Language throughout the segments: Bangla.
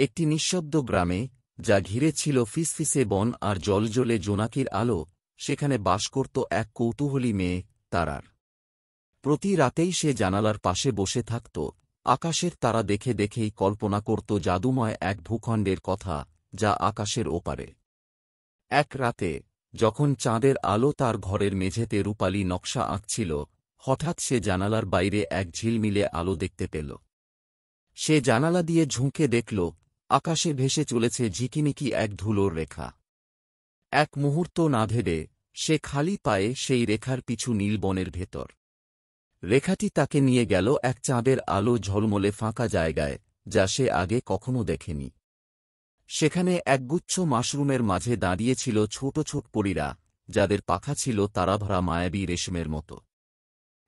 একটি নিঃশব্দ গ্রামে, যা ঘিরে ছিল ফিসফিসে বন আর জলজলে জোনাকির আলো, সেখানে বাস করত এক কৌতূহলী মেয়ে, তারার। প্রতি রাতেই সে জানালার পাশে বসে থাকত, আকাশের তারা দেখে দেখেই কল্পনা করত জাদুময় এক ভূখণ্ডের কথা, যা আকাশের ওপারে। এক রাতে, যখন চাঁদের আলো তার ঘরের মেঝেতে রূপালী নকশা আঁকছিল, হঠাৎ সে জানালার বাইরে এক ঝিলমিলে আলো দেখতে পেল। সে জানালা দিয়ে ঝুঁকে দেখল, আকাশে ভেসে চলেছে ঝিকিমিকি এক ধুলোর রেখা। এক মুহূর্ত না ভেবে সে খালি পায়ে সেই রেখার পিছু নীল বনের ভেতর। রেখাটি তাকে নিয়ে গেল এক চাঁদের আলো ঝলমলে ফাঁকা জায়গায়, যা সে আগে কখনো দেখেনি। সেখানে একগুচ্ছ মাশরুমের মাঝে দাঁড়িয়েছিল ছোট ছোট পরীরা, যাদের পাখা ছিল তারাভরা মায়াবী রেশমের মতো।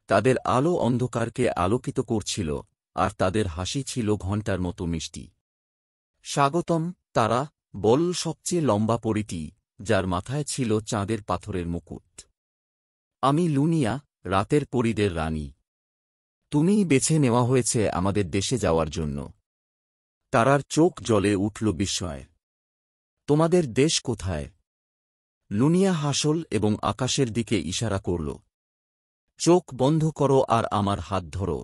তাদের আলো অন্ধকারকে আলোকিত করছিল, আর তাদের হাসি ছিল ঘণ্টার মতো মিষ্টি। স্বাগতম, তারা, বলল সবচেয়ে লম্বা পরীটি, যার মাথায় ছিল চাঁদের পাথরের মুকুট। আমি লুনিয়া, রাতের পরীদের রানী। তুমিই বেছে নেওয়া হয়েছে আমাদের দেশে যাওয়ার জন্য। তারার চোখ জ্বলে উঠল বিস্ময়ে। তোমাদের দেশ কোথায়? লুনিয়া হাসল এবং আকাশের দিকে ইশারা করল। চোখ বন্ধ করো আর আমার হাত ধরো।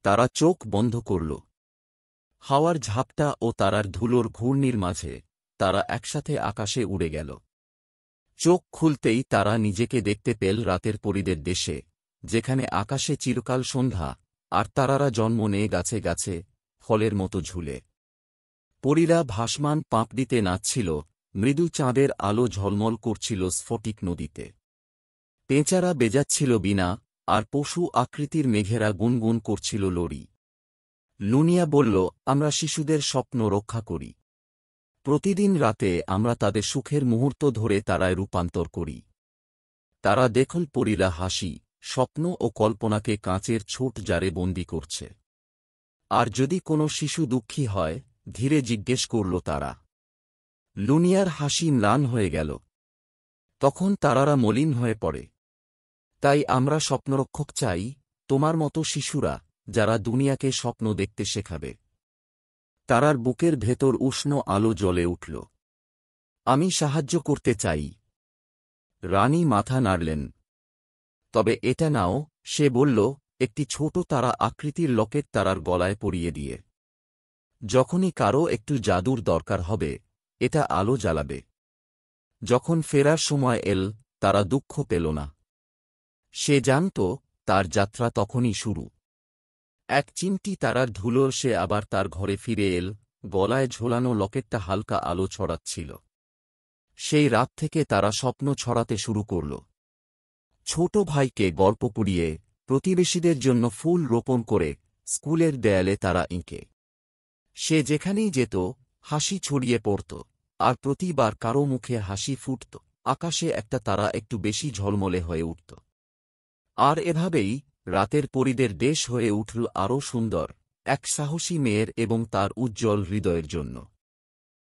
তারা চোখ বন্ধ করল। হাওয়ার ঝাপটা ও তারার ধুলোর ঘূর্ণির মাঝে তারা একসাথে আকাশে উড়ে গেল। চোখ খুলতেই তারা নিজেকে দেখতে পেল রাতের পরীদের দেশে, যেখানে আকাশে চিরকাল সন্ধ্যা, আর তারারা জন্ম নিয়ে গাছে গাছে ফলের মতো ঝুলে। পরীরা ভাসমান পাপড়িতে নাচছিল, মৃদু চাঁদের আলো ঝলমল করছিল স্ফটিক নদীতে। পেঁচারা বেজাচ্ছিল বীণা, আর পশু আকৃতির মেঘেরা গুনগুন করছিল লরি। লুনিয়া বলল, আমরা শিশুদের স্বপ্ন রক্ষা করি। প্রতিদিন রাতে আমরা তাদের সুখের মুহূর্ত ধরে তারায় রূপান্তর করি। তারা দেখল পরীরা হাসি, স্বপ্ন ও কল্পনাকে কাঁচের ছোট জারে বন্দী করছে। আর যদি কোনো শিশু দুঃখী হয়, ধীরে জিজ্ঞেস করল তারা। লুনিয়ার হাসি ম্লান হয়ে গেল। তখন তারারা মলিন হয়ে পড়ে। তাই আমরা স্বপ্নরক্ষক চাই, তোমার মতো শিশুরা, যারা দুনিয়াকে স্বপ্ন দেখতে শেখাবে। তারার বুকের ভেতর উষ্ণ আলো জ্বলে উঠল। আমি সাহায্য করতে চাই। রানী মাথা নাড়লেন। তবে এটা নাও, সে বলল, একটি ছোট তারা আকৃতির লকেট তারার গলায় পরিয়ে দিয়ে। যখনই কারো একটু জাদুর দরকার হবে, এটা আলো জ্বালাবে। যখন ফেরার সময় এল, তারা দুঃখ পেল না। সে জানত তার যাত্রা তখনই শুরু। এক চিমটি তারার ধুলোর সে আবার তার ঘরে ফিরে এল, গলায় ঝোলানো লকেটটা হালকা আলো ছড়াচ্ছিল। সেই রাত থেকে তারা স্বপ্ন ছড়াতে শুরু করল। ছোট ভাইকে গল্প পড়িয়ে, প্রতিবেশীদের জন্য ফুল রোপণ করে, স্কুলের দেয়ালে তারা এঁকে। সে যেখানেই যেত, হাসি ছড়িয়ে পড়ত, আর প্রতিবার কারো মুখে হাসি ফুটত, আকাশে একটা তারা একটু বেশি ঝলমলে হয়ে উঠত। আর এভাবেই রাতের পরীদের দেশ হয়ে উঠল আরও সুন্দর, এক সাহসী মেয়ের এবং তার উজ্জ্বল হৃদয়ের জন্য।